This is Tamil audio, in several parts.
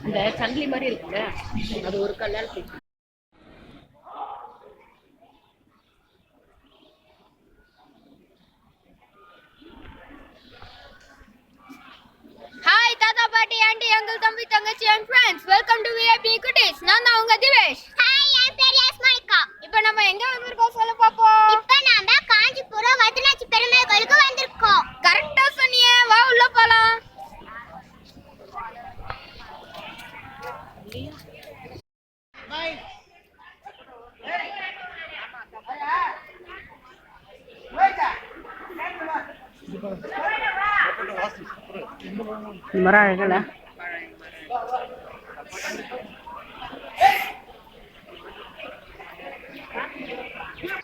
அந்த சங்கிலி மாதிரி இருக்குல்ல, அது ஒரு கல்லால் பிடிக்கும். ஹாய் தாத்தா பாட்டி ஆண்டி அங்கிள் தம்பி தங்கச்சி and friends, welcome to VIP குட்டீஸ். நான் தான் உங்க திவேஷ். ஹாய், என் பேர் யாஸ்மிகா. இப்போ நம்ம எங்க வந்திருக்கோம் சொல்ல பாப்போம். இப்போ நாம காஞ்சிபுரம் வதனாச்சி பெருமாள் கோயிலுக்கு வந்திருக்கோம். கரெக்ட்டா சொன்னியே, வா உள்ள போலாம். மரம் அழகல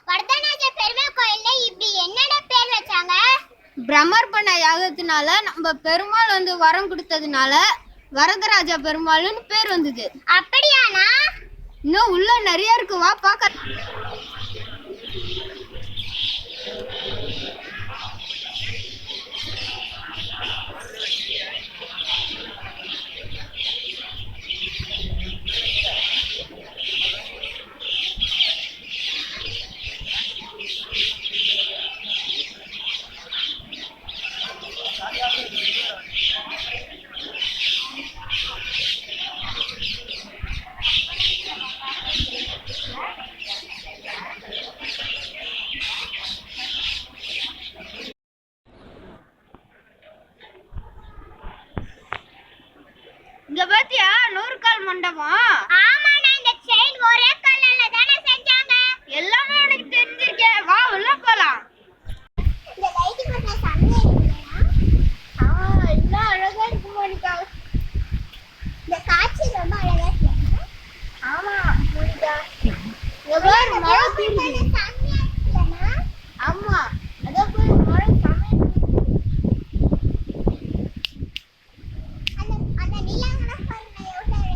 வதனாச்சி பெருமாள் கோயில்ல இப்படி என்னடா பேர் வச்சாங்க? பிரம்மர் பண்ண யாகத்தினால நம்ம பெருமாள் வந்து வரம் கொடுத்ததுனால வரதராஜா பெருமாள்னு பேர் வந்தது. அப்படியானா? இன்னும் உள்ள நிறைய இருக்கு, வா பாக்க. இங்க பாத்தியா 100 கால் மண்டபம்? ஆமாடா, இந்த செயின் ஒரே கல்லால தான செஞ்சாங்க. எல்லாமே உனக்கு தெரிஞ்சிருக்கே, வா உள்ள போலாம். இந்த லைட் போட்ட சமையல் இல்லையா? எல்லாம் அழகா இருக்கு மோனிகா. இந்த காட்சி ரொம்ப அழகா இருக்கு. ஆமா மோனிகா, இங்க பாரு மழை பெய்யுது. சமையல் இல்லைனா? ஆமா, அத போய் மழை சமையல். அந்த நீலங்கன பாருங்க, எவ்வளவு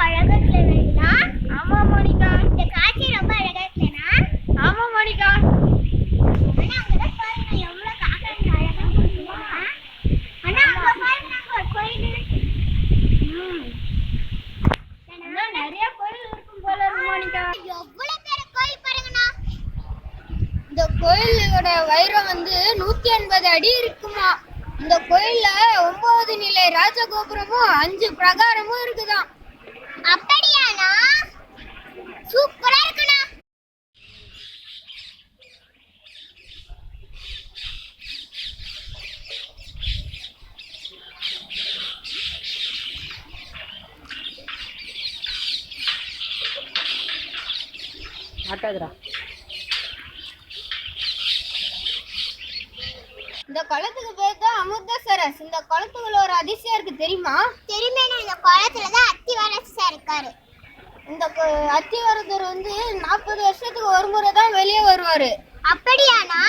அழகா இருக்கு. கோயிலோட வைரம் வந்து 180 அடி இருக்குமா. இந்த கோயில்ல 9 நிலை ராஜகோபுரமும் 5 பிரகாரமும் இருக்குதாம். அப்படியானா? சூப்பரா இருக்குண்ணா. ஆட்டாதுடா. இந்த குளத்துக்கு பேர் தான் அமிர்தசரஸ். இந்த குளத்துக்குள்ள ஒரு அதிசயம் இருக்கு, தெரியுமா? தெரியுமே, இந்த குளத்துல தான் அத்திவரதர் இருக்காரு. இந்த அத்திவரதர் வந்து 40 வருஷத்துக்கு ஒரு முறை தான் வெளியே வருவாரு. அப்படியானா?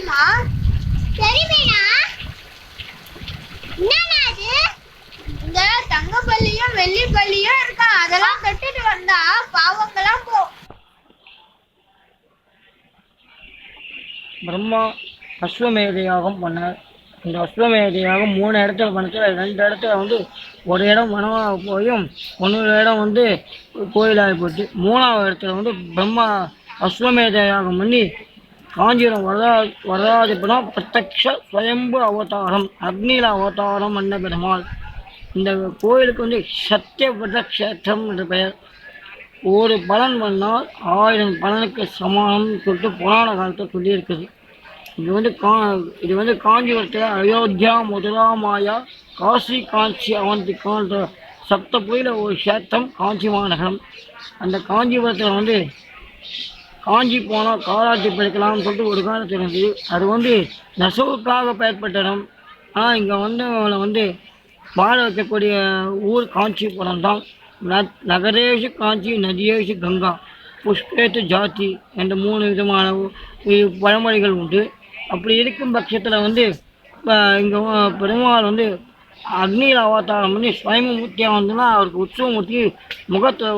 தெரியுமா? தெரியுமேனா? என்னண்ணா அது? இந்த தங்க பள்ளியும் வெள்ளி பள்ளியும் இருக்கா, அதெல்லாம் கட்டிட்டு வந்தா பாவங்கள்லாம் போ. பிரம்மா அஸ்வமேத யாகம் பண்ணார். இந்த அஸ்வமேத யாகம் 3 இடத்துல பண்ணத்துல 2 இடத்துல வந்து ஒரு இடம் வனமாக போயும் 1 இடம் வந்து கோயிலாகி போச்சு. 3ஆவது இடத்துல வந்து பிரம்மா அஸ்வமேத யாகம் பண்ணி காஞ்சிபுரம் வரதாதிபுரம் பிரத்யக்ஷ ஸ்வயம்பு அவதாரம் அக்னில அவதாரம் பண்ண பெருமாள். இந்த கோயிலுக்கு வந்து சத்தியபத கஷேத்திரம் என்ற பெயர். ஒரு பலன் பண்ணால் 1000 பலனுக்கு சமானம்னு சொல்லிட்டு புராண காலத்தை சொல்லியிருக்குது. இது வந்து காஞ்சிபுரத்தில் அயோத்தியா, மதுரா, மாயா, காசி, காஞ்சி, அவந்திக்கான்ற சப்தபுரியில் ஒரு கஷேத்திரம் காஞ்சி மாநகரம். அந்த காஞ்சிபுரத்தில் வந்து காஞ்சி போனால் காலாட்டி படிக்கலாம்னு சொல்லிட்டு ஒரு காலத்தில் இருந்தது. அது வந்து நெசவுக்காக பெயர்பட்ட இடம். ஆனால் இங்கே வந்து வாழ வைக்கக்கூடிய ஊர் காஞ்சிபுரம் தான். நகரேஷு காஞ்சி, நதியேஷு கங்கா, புஷ்பேத்து ஜாதி என்ற 3 விதமான பழமொழிகள் உண்டு. அப்படி இருக்கும் பட்சத்தில் வந்து இங்கே பெருமாள் வந்து அக்னியில் அவதாரம் பண்ணி ஸ்வயமூர்த்தியாக வந்துன்னா அவருக்கு உற்சவமூர்த்தி முகத்தில்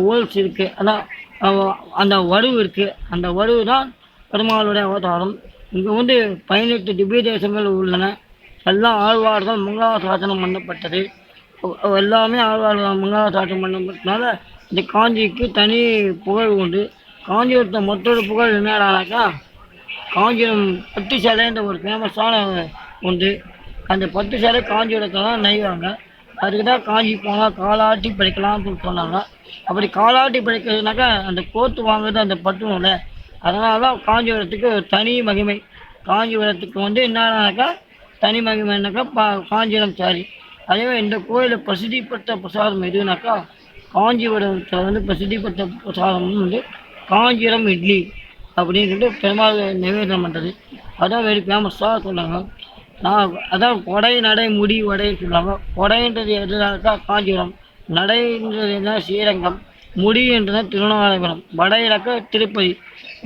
ஓல்ஸ் இருக்குது. அதான் அந்த வடுவு இருக்குது. அந்த வடுவு தான் பெருமாளுடைய அவதாரம். இங்கே வந்து 18 திவ்ய தேசங்கள் உள்ளன. எல்லாம் ஆழ்வார்கள் மங்களாசாசனம் பண்ணப்பட்டது. எல்லாமே ஆழ்வார்கள் மங்களாசாசனம் பண்ணப்பட்டதுனால இந்த காஞ்சிக்கு தனி புகழ் உண்டு. காஞ்சிபுரத்தை மற்றொரு புகழ் என்னடானாக்கா, காஞ்சிபுரம் பட்டு சேலைன்ற ஒரு ஃபேமஸான உண்டு. அந்த பட்டு சேலை காஞ்சிபுரத்தில் தான் நெய்வாங்க. அதுக்கு தான் காஞ்சி போனால் காலாட்டி படிக்கலாம்னு சொன்னாங்க. அப்படி காலாட்டி படிக்கிறதுனாக்கா அந்த கோத்து வாங்குறது அந்த பட்டு நூலை. அதனால தான் காஞ்சிபுரத்துக்கு தனி மகிமை. காஞ்சிபுரத்துக்கு வந்து என்னன்னாக்கா தனி மகிமைனாக்கா காஞ்சிபுரம் சாரி. அதே இந்த கோயிலில் பிரசித்தி பெற்ற பிரசாதம் எதுனாக்கா, காஞ்சிபுரத்தில் வந்து பிரசித்தி பெற்ற பிரசாதம் வந்து காஞ்சிபுரம் இட்லி அப்படின்னு சொல்லிட்டு பெருமாள் நிவேதனம் பண்ணுறது. அதான் வெரி ஃபேமஸாக சொன்னாங்க. அதான் கொடை நடை முடி வடைன்னு சொல்லுவாங்க. கொடைன்றது எதுனாக்கா காஞ்சிபுரம், நடைன்றது என்ன ஸ்ரீரங்கம், முடின்றது திருவண்ணாமலைபுரம், வடையினாக்கா திருப்பதி.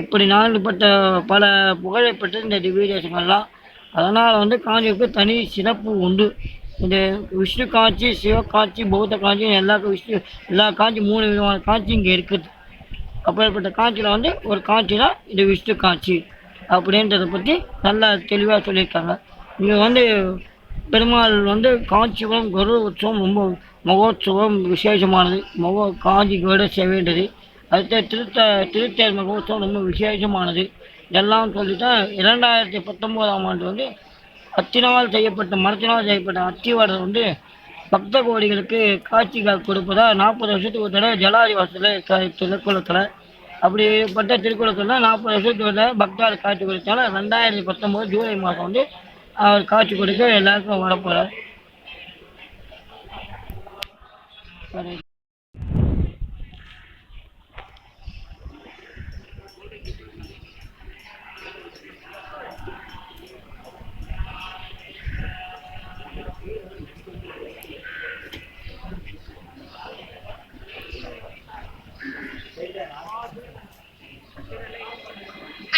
இப்படி 4 பல புகழை பெற்ற இந்த திவ்ய தேசங்கள்லாம். அதனால் வந்து காஞ்சிபுரத்துக்கு தனி சிறப்பு உண்டு. இந்த விஷ்ணு காஞ்சி, சிவகாஞ்சி, பௌத்த காஞ்சி, எல்லா காஞ்சி 3 விதமான காஞ்சி இங்கே இருக்குது. அப்படிப்பட்ட காஞ்சியில் வந்து ஒரு காஞ்சி தான் இந்த விஷ்ணு காஞ்சி அப்படின்றத பற்றி நல்லா தெளிவாக சொல்லியிருக்காங்க. இங்கே வந்து பெருமாள் வந்து காஞ்சிபுரம் கருட உற்சவம் ரொம்ப மகோத்சவம் விசேஷமானது. காஞ்சி கருட சேவைன்றது. அடுத்த திருத்தேர் மகோத்சவம் ரொம்ப விசேஷமானது. இதெல்லாம் சொல்லித்தான் 2019ஆம் ஆண்டு வந்து மரத்தினால் செய்யப்பட்ட அத்திவரதர் வந்து பக்த கோடிகளுக்கு காட்சி கொடுப்பதா 40 வருஷத்துக்கு ஒரு தடவை ஜலாதிவாசத்தில் திருக்குளத்தில் அப்படிப்பட்ட திருக்குளத்தில் 40 வருஷத்துக்கு ஒரு தடவை பக்தர்கள் காட்சி கொடுத்தால 2019 ஜூலை மாதம் வந்து அவர் காட்சி கொடுக்க எல்லாருக்கும் வரப்போகிறார்.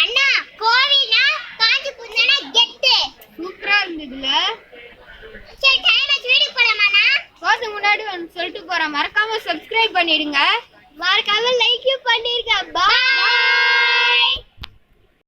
அண்ணா கோவில்னா காஞ்சிபுரம்னா கெத்து சூப்பரா இருந்ததுல. சரி டைம் ஆச்சு, வீடியோ போலாமாண்ணா? போறதுக்கு முன்னாடி ஒன்று சொல்லிட்டு போறேன், மறக்காம சப்ஸ்கிரைப் பண்ணிடுங்க, மறக்காம லைக் பண்ணிருங்க. பாய்.